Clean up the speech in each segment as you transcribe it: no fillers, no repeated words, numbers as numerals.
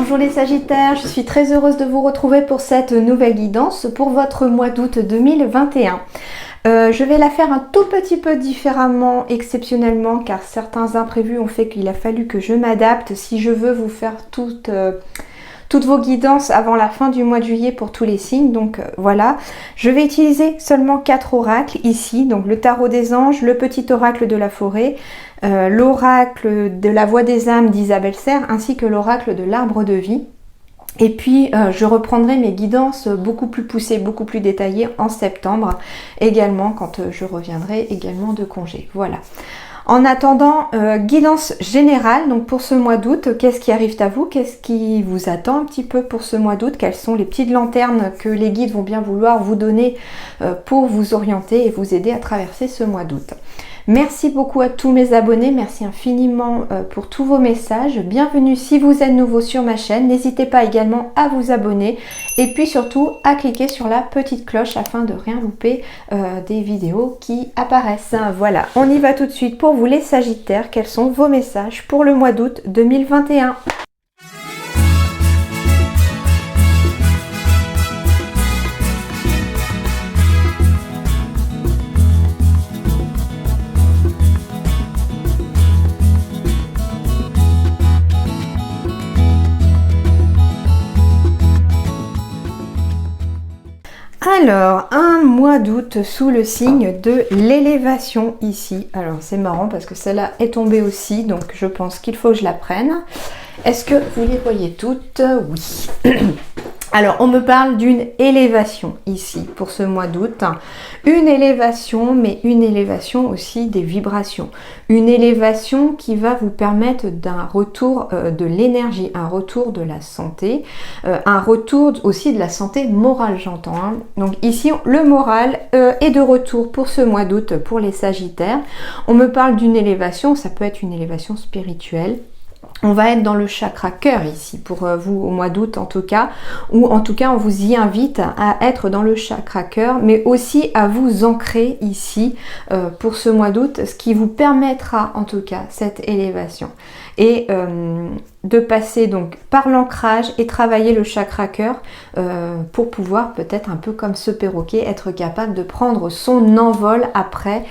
Bonjour les Sagittaires, je suis très heureuse de vous retrouver pour cette nouvelle guidance pour votre mois d'août 2021. Je vais la faire un tout petit peu différemment, exceptionnellement, car certains imprévus ont fait qu'il a fallu que je m'adapte si je veux vous faire toutes vos guidances avant la fin du mois de juillet pour tous les signes. Donc voilà, je vais utiliser seulement 4 oracles ici, donc le tarot des anges, le petit oracle de la forêt, l'oracle de la voix des âmes d'Isabelle Serre, ainsi que l'oracle de l'arbre de vie. Et puis je reprendrai mes guidances beaucoup plus poussées, beaucoup plus détaillées en septembre, également quand je reviendrai également de congé. Voilà. En attendant, guidance générale, donc pour ce mois d'août, qu'est-ce qui arrive à vous? Qu'est-ce qui vous attend un petit peu pour ce mois d'août? Quelles sont les petites lanternes que les guides vont bien vouloir vous donner pour vous orienter et vous aider à traverser ce mois d'août? Merci beaucoup à tous mes abonnés, merci infiniment pour tous vos messages. Bienvenue si vous êtes nouveau sur ma chaîne. N'hésitez pas également à vous abonner et puis surtout à cliquer sur la petite cloche afin de rien louper des vidéos qui apparaissent. Voilà, on y va tout de suite pour vous les Sagittaires. Quels sont vos messages pour le mois d'août 2021? Alors, un mois d'août sous le signe de l'élévation ici. Alors, c'est marrant parce que celle-là est tombée aussi, donc je pense qu'il faut que je la prenne. Est-ce que vous les voyez toutes? Oui. Alors, on me parle d'une élévation ici pour ce mois d'août. Une élévation, mais une élévation aussi des vibrations. Une élévation qui va vous permettre d'un retour de l'énergie, un retour de la santé, un retour aussi de la santé morale, j'entends. Hein. Donc ici, le moral est de retour pour ce mois d'août pour les Sagittaires. On me parle d'une élévation, ça peut être une élévation spirituelle. On va être dans le chakra cœur ici pour vous au mois d'août en tout cas, ou en tout cas on vous y invite à être dans le chakra cœur, mais aussi à vous ancrer ici pour ce mois d'août, ce qui vous permettra en tout cas cette élévation. Et de passer donc par l'ancrage et travailler le chakra cœur pour pouvoir peut-être un peu comme ce perroquet être capable de prendre son envol après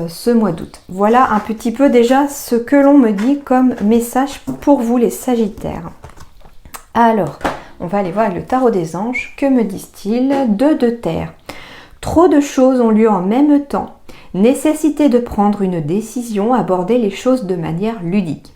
ce mois d'août. Voilà un petit peu déjà ce que l'on me dit comme message pour vous les Sagittaires. Alors, on va aller voir avec le tarot des anges. Que me disent-ils? 2 de terre. Trop de choses ont lieu en même temps. Nécessité de prendre une décision, aborder les choses de manière ludique.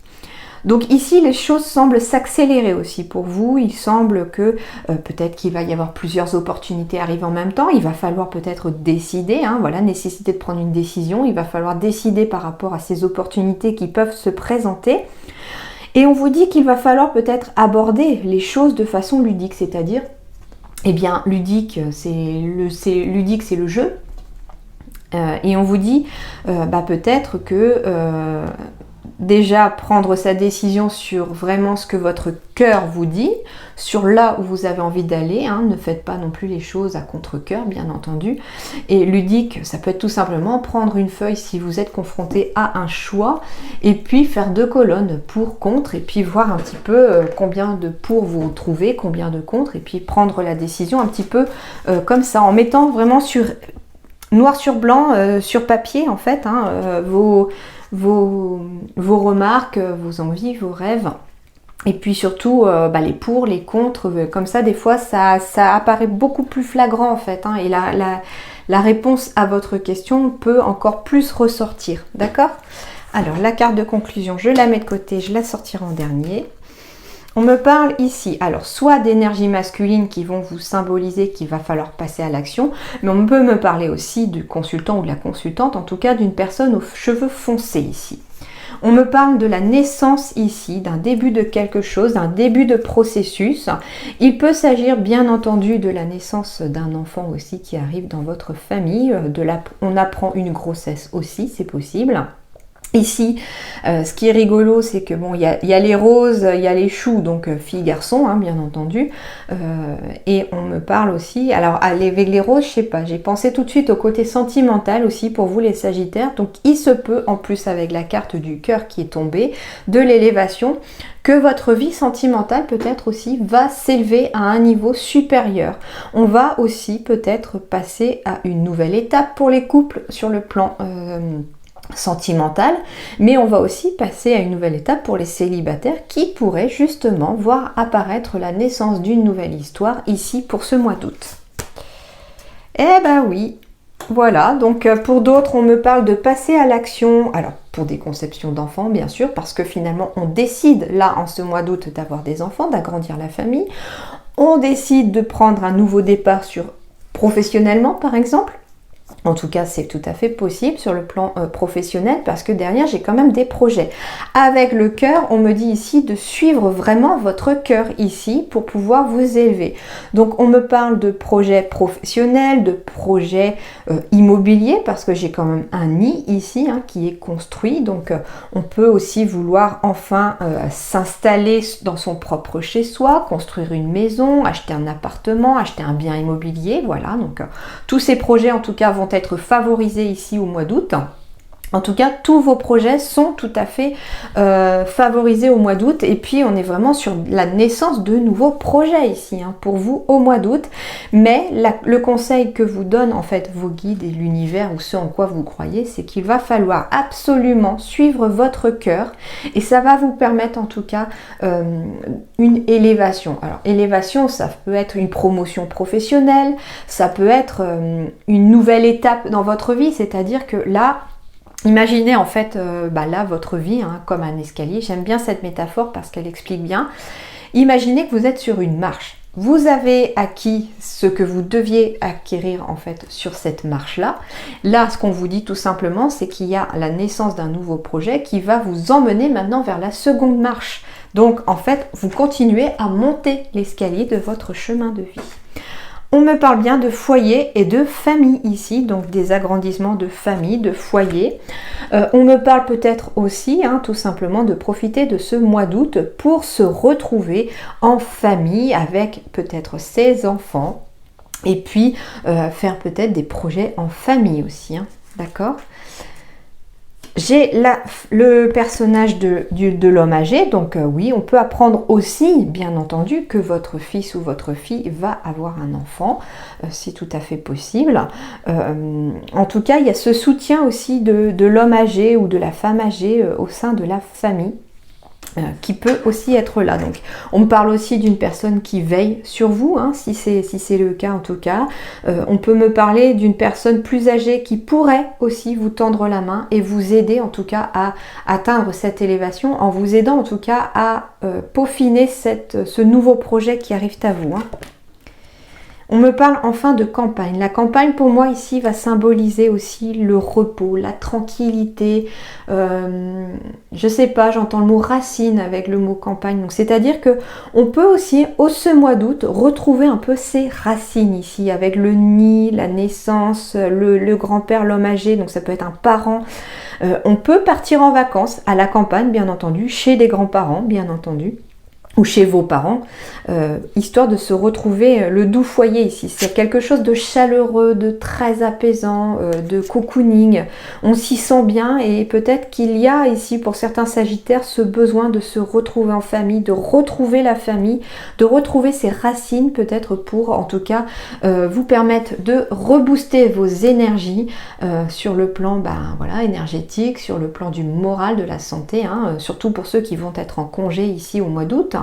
Donc ici, les choses semblent s'accélérer aussi pour vous. Il semble que peut-être qu'il va y avoir plusieurs opportunités arrivent en même temps. Il va falloir peut-être décider, hein, voilà, nécessité de prendre une décision. Il va falloir décider par rapport à ces opportunités qui peuvent se présenter. Et on vous dit qu'il va falloir peut-être aborder les choses de façon ludique, c'est-à-dire, eh bien, ludique, c'est le jeu. Et on vous dit, peut-être que... déjà prendre sa décision sur vraiment ce que votre cœur vous dit, sur là où vous avez envie d'aller, hein, ne faites pas non plus les choses à contre-cœur bien entendu. Et ludique, ça peut être tout simplement prendre une feuille si vous êtes confronté à un choix et puis faire 2 colonnes pour, contre et puis voir un petit peu combien de pour vous trouvez, combien de contre et puis prendre la décision un petit peu comme ça en mettant vraiment sur noir sur blanc, sur papier en fait, hein, vos remarques, vos envies, vos rêves. Et puis surtout les pour, les contre, comme ça des fois ça apparaît beaucoup plus flagrant en fait. Hein, et la réponse à votre question peut encore plus ressortir. D'accord? Alors la carte de conclusion, je la mets de côté, je la sortirai en dernier. On me parle ici, alors soit d'énergie masculine qui vont vous symboliser qu'il va falloir passer à l'action, mais on peut me parler aussi du consultant ou de la consultante, en tout cas d'une personne aux cheveux foncés ici. On me parle de la naissance ici, d'un début de quelque chose, d'un début de processus. Il peut s'agir bien entendu de la naissance d'un enfant aussi qui arrive dans votre famille. On apprend une grossesse aussi, c'est possible. Ici, ce qui est rigolo, c'est que bon, il y a les roses, il y a les choux, donc filles-garçons, hein, bien entendu. Et on me parle aussi, alors avec les roses, je sais pas, j'ai pensé tout de suite au côté sentimental aussi pour vous les Sagittaires. Donc il se peut, en plus avec la carte du cœur qui est tombée, de l'élévation, que votre vie sentimentale peut-être aussi va s'élever à un niveau supérieur. On va aussi peut-être passer à une nouvelle étape pour les couples sur le plan sentimentale, mais on va aussi passer à une nouvelle étape pour les célibataires qui pourraient justement voir apparaître la naissance d'une nouvelle histoire ici pour ce mois d'août. Eh ben oui, voilà, donc pour d'autres on me parle de passer à l'action, alors pour des conceptions d'enfants bien sûr, parce que finalement on décide là en ce mois d'août d'avoir des enfants, d'agrandir la famille, on décide de prendre un nouveau départ sur professionnellement par exemple. En tout cas, c'est tout à fait possible sur le plan professionnel parce que derrière, j'ai quand même des projets. Avec le cœur, on me dit ici de suivre vraiment votre cœur ici pour pouvoir vous élever. Donc, on me parle de projets professionnels, de projets immobiliers parce que j'ai quand même un nid ici hein, qui est construit. Donc, on peut aussi vouloir enfin s'installer dans son propre chez-soi, construire une maison, acheter un appartement, acheter un bien immobilier. Voilà, donc tous ces projets en tout cas vont être favorisés ici au mois d'août. En tout cas, tous vos projets sont tout à fait favorisés au mois d'août. Et puis, on est vraiment sur la naissance de nouveaux projets ici hein, pour vous au mois d'août. Mais le conseil que vous donnent en fait vos guides et l'univers ou ce en quoi vous croyez, c'est qu'il va falloir absolument suivre votre cœur. Et ça va vous permettre en tout cas une élévation. Alors, élévation, ça peut être une promotion professionnelle, ça peut être une nouvelle étape dans votre vie. C'est-à-dire que là, imaginez en fait là votre vie hein, comme un escalier. J'aime bien cette métaphore parce qu'elle explique bien. Imaginez que vous êtes sur une marche. Vous avez acquis ce que vous deviez acquérir en fait sur cette marche-là. Là, ce qu'on vous dit tout simplement, c'est qu'il y a la naissance d'un nouveau projet qui va vous emmener maintenant vers la seconde marche. Donc en fait, vous continuez à monter l'escalier de votre chemin de vie. On me parle bien de foyer et de famille ici, donc des agrandissements de famille, de foyer. On me parle peut-être aussi, hein, tout simplement, de profiter de ce mois d'août pour se retrouver en famille avec peut-être ses enfants et puis faire peut-être des projets en famille aussi, hein, d'accord ? J'ai le personnage de l'homme âgé, donc oui, on peut apprendre aussi, bien entendu, que votre fils ou votre fille va avoir un enfant, c'est tout à fait possible. En tout cas, il y a ce soutien aussi de l'homme âgé ou de la femme âgée au sein de la famille. Qui peut aussi être là. Donc, on me parle aussi d'une personne qui veille sur vous, hein, si c'est le cas en tout cas. On peut me parler d'une personne plus âgée qui pourrait aussi vous tendre la main et vous aider en tout cas à atteindre cette élévation, en vous aidant en tout cas à peaufiner ce nouveau projet qui arrive à vous. Hein. On me parle enfin de campagne. La campagne pour moi ici va symboliser aussi le repos, la tranquillité. Je sais pas, j'entends le mot racine avec le mot campagne. Donc c'est-à-dire que on peut aussi au ce mois d'août retrouver un peu ses racines ici avec le nid, la naissance, le grand-père, l'homme âgé. Donc ça peut être un parent. On peut partir en vacances à la campagne, bien entendu, chez des grands-parents, bien entendu. Ou chez vos parents, histoire de se retrouver le doux foyer ici. C'est quelque chose de chaleureux, de très apaisant, de cocooning. On s'y sent bien et peut-être qu'il y a ici pour certains Sagittaires ce besoin de se retrouver en famille, de retrouver la famille, de retrouver ses racines peut-être pour en tout cas vous permettre de rebooster vos énergies sur le plan énergétique, sur le plan du moral, de la santé, hein, surtout pour ceux qui vont être en congé ici au mois d'août.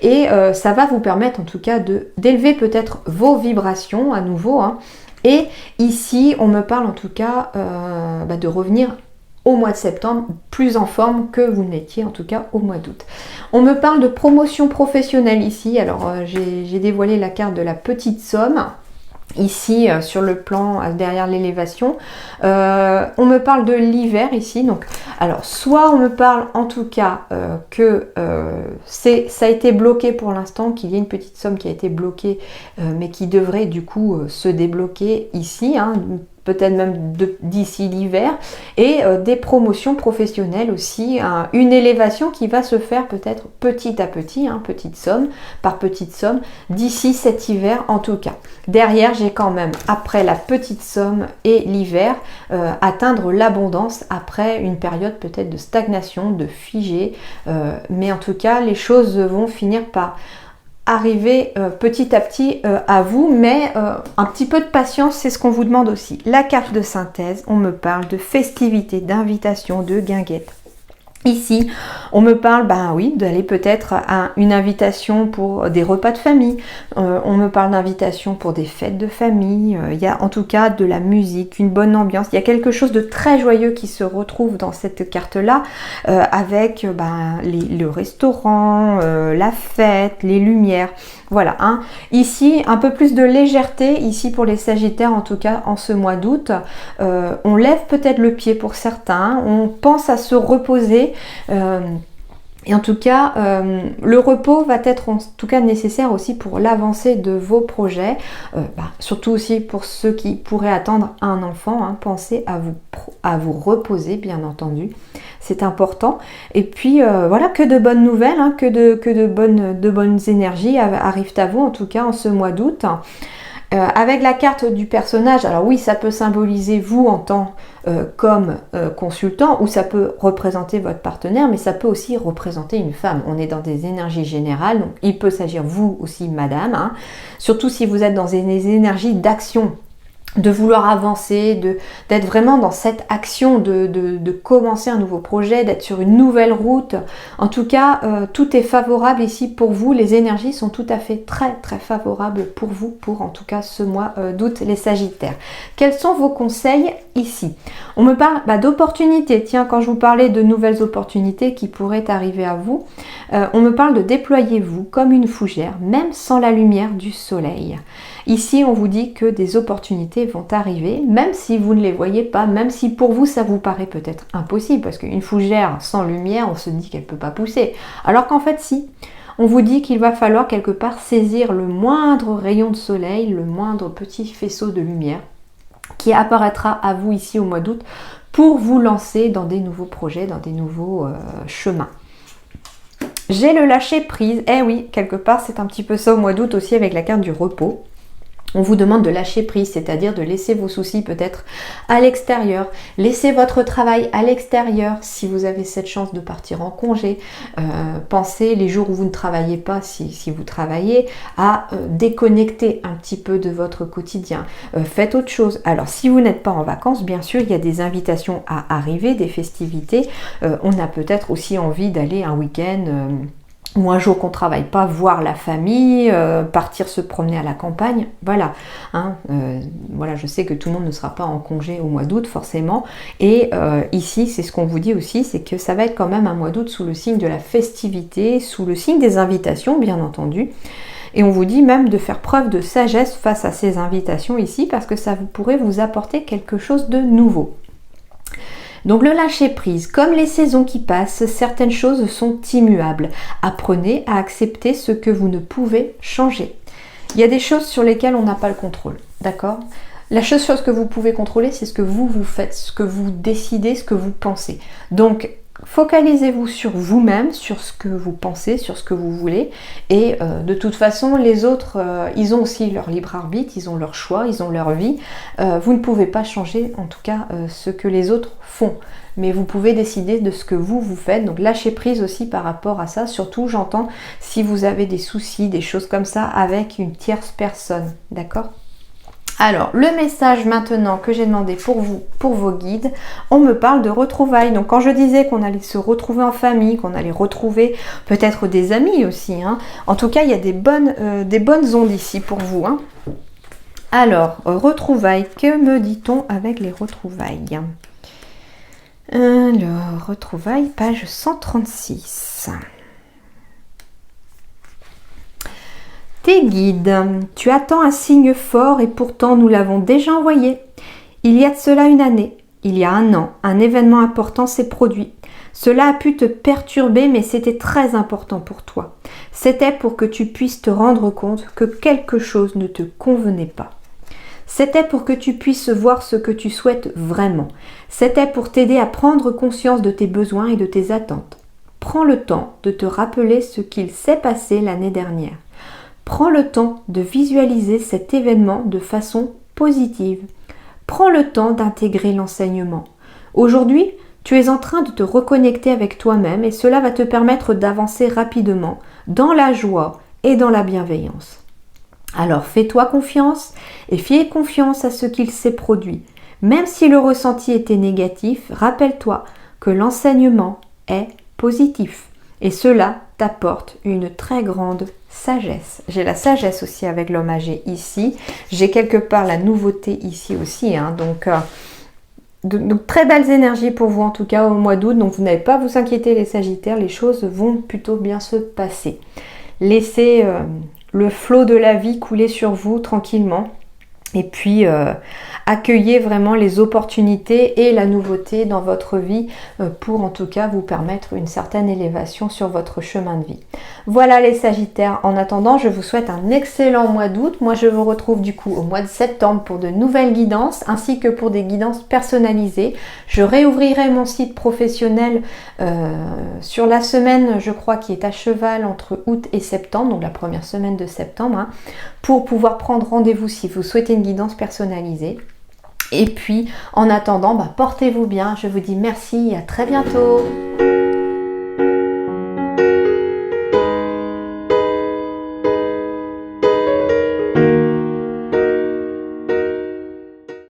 Et ça va vous permettre en tout cas d'élever peut-être vos vibrations à nouveau. Hein. Et ici, on me parle en tout cas de revenir au mois de septembre plus en forme que vous n'étiez en tout cas au mois d'août. On me parle de promotion professionnelle ici. Alors j'ai dévoilé la carte de la petite somme. Ici sur le plan derrière l'élévation, on me parle de l'hiver ici, donc alors soit on me parle en tout cas que ça a été bloqué pour l'instant, qu'il y a une petite somme qui a été bloquée mais qui devrait du coup se débloquer ici, hein, peut-être même d'ici l'hiver, et des promotions professionnelles aussi, une élévation qui va se faire peut-être petit à petit, petite somme par petite somme, d'ici cet hiver en tout cas. Derrière, j'ai quand même, après la petite somme et l'hiver, atteindre l'abondance après une période peut-être de stagnation, de figé, mais en tout cas, les choses vont finir par arriver petit à petit à vous, mais un petit peu de patience, c'est ce qu'on vous demande aussi. La carte de synthèse, on me parle de festivités, d'invitations, de guinguettes. Ici, on me parle, d'aller peut-être à une invitation pour des repas de famille. On me parle d'invitation pour des fêtes de famille. Il y a en tout cas de la musique, une bonne ambiance. Il y a quelque chose de très joyeux qui se retrouve dans cette carte-là, avec le restaurant, la fête, les lumières. Voilà, ici, un peu plus de légèreté, ici pour les Sagittaires, en tout cas en ce mois d'août. On lève peut-être le pied pour certains, on pense à se reposer. Et en tout cas, le repos va être en tout cas nécessaire aussi pour l'avancée de vos projets, surtout aussi pour ceux qui pourraient attendre un enfant. Pensez à vous reposer, bien entendu, c'est important. Et puis voilà, que de bonnes nouvelles, que de bonnes énergies arrivent à vous, en tout cas en ce mois d'août. Avec la carte du personnage, alors oui, ça peut symboliser vous en tant comme consultant, ou ça peut représenter votre partenaire, mais ça peut aussi représenter une femme. On est dans des énergies générales, donc il peut s'agir vous aussi, madame, surtout si vous êtes dans des énergies d'action, de vouloir avancer, d'être vraiment dans cette action, de commencer un nouveau projet, d'être sur une nouvelle route. En tout cas, tout est favorable ici pour vous. Les énergies sont tout à fait très très favorables pour vous, pour en tout cas ce mois d'août, les Sagittaires. Quels sont vos conseils ici? On me parle d'opportunités. Tiens, quand je vous parlais de nouvelles opportunités qui pourraient arriver à vous, on me parle de déployer-vous comme une fougère, même sans la lumière du soleil. Ici, on vous dit que des opportunités vont arriver, même si vous ne les voyez pas, même si pour vous ça vous paraît peut-être impossible, parce qu'une fougère sans lumière, on se dit qu'elle ne peut pas pousser. Alors qu'en fait, si. On vous dit qu'il va falloir quelque part saisir le moindre rayon de soleil, le moindre petit faisceau de lumière qui apparaîtra à vous ici au mois d'août pour vous lancer dans des nouveaux projets, dans des nouveaux chemins. J'ai le lâcher prise. Eh oui, quelque part, c'est un petit peu ça au mois d'août aussi avec la carte du repos. On vous demande de lâcher prise, c'est-à-dire de laisser vos soucis peut-être à l'extérieur, laisser votre travail à l'extérieur si vous avez cette chance de partir en congé. Pensez les jours où vous ne travaillez pas, si vous travaillez, à déconnecter un petit peu de votre quotidien. Faites autre chose. Alors si vous n'êtes pas en vacances, bien sûr, il y a des invitations à arriver, des festivités. On a peut-être aussi envie d'aller un week-end ou un jour qu'on ne travaille pas, voir la famille, partir se promener à la campagne, voilà. Voilà, je sais que tout le monde ne sera pas en congé au mois d'août forcément, et ici c'est ce qu'on vous dit aussi, c'est que ça va être quand même un mois d'août sous le signe de la festivité, sous le signe des invitations bien entendu, et on vous dit même de faire preuve de sagesse face à ces invitations ici, parce que ça pourrait vous apporter quelque chose de nouveau. Donc le lâcher prise, comme les saisons qui passent, certaines choses sont immuables. Apprenez à accepter ce que vous ne pouvez changer. Il y a des choses sur lesquelles on n'a pas le contrôle, d'accord ? La seule chose que vous pouvez contrôler, c'est ce que vous faites, ce que vous décidez, ce que vous pensez. Donc focalisez-vous sur vous-même, sur ce que vous pensez, sur ce que vous voulez. Et de toute façon, les autres, ils ont aussi leur libre arbitre, ils ont leur choix, ils ont leur vie. Vous ne pouvez pas changer, en tout cas, ce que les autres font. Mais vous pouvez décider de ce que vous faites. Donc lâchez prise aussi par rapport à ça. Surtout, j'entends, si vous avez des soucis, des choses comme ça, avec une tierce personne. D'accord ? Alors, le message maintenant que j'ai demandé pour vous, pour vos guides, on me parle de retrouvailles. Donc, quand je disais qu'on allait se retrouver en famille, qu'on allait retrouver peut-être des amis aussi, en tout cas, il y a des bonnes ondes ici pour vous. Alors, retrouvailles, que me dit-on avec les retrouvailles ? Alors, retrouvailles, page 136. Tes guides, tu attends un signe fort et pourtant nous l'avons déjà envoyé. Il y a de cela une année, il y a un an, un événement important s'est produit. Cela a pu te perturber mais c'était très important pour toi. C'était pour que tu puisses te rendre compte que quelque chose ne te convenait pas. C'était pour que tu puisses voir ce que tu souhaites vraiment. C'était pour t'aider à prendre conscience de tes besoins et de tes attentes. Prends le temps de te rappeler ce qu'il s'est passé l'année dernière. Prends le temps de visualiser cet événement de façon positive. Prends le temps d'intégrer l'enseignement. Aujourd'hui, tu es en train de te reconnecter avec toi-même et cela va te permettre d'avancer rapidement dans la joie et dans la bienveillance. Alors fais-toi confiance et fais confiance à ce qu'il s'est produit. Même si le ressenti était négatif, rappelle-toi que l'enseignement est positif et cela t'apporte une très grande sagesse. J'ai la sagesse aussi avec l'homme âgé ici. J'ai quelque part la nouveauté ici aussi. Donc très belles énergies pour vous en tout cas au mois d'août. Donc vous n'avez pas à vous inquiéter les Sagittaires, les choses vont plutôt bien se passer. Laissez le flot de la vie couler sur vous tranquillement. Et puis accueillez vraiment les opportunités et la nouveauté dans votre vie pour en tout cas vous permettre une certaine élévation sur votre chemin de vie. Voilà les Sagittaires, en attendant je vous souhaite un excellent mois d'août. Moi je vous retrouve du coup au mois de septembre pour de nouvelles guidances ainsi que pour des guidances personnalisées. Je réouvrirai mon site professionnel sur la semaine je crois qui est à cheval entre août et septembre, donc la première semaine de septembre, pour pouvoir prendre rendez-vous si vous souhaitez une guidance personnalisée. Et puis en attendant, portez-vous bien, je vous dis merci et à très bientôt.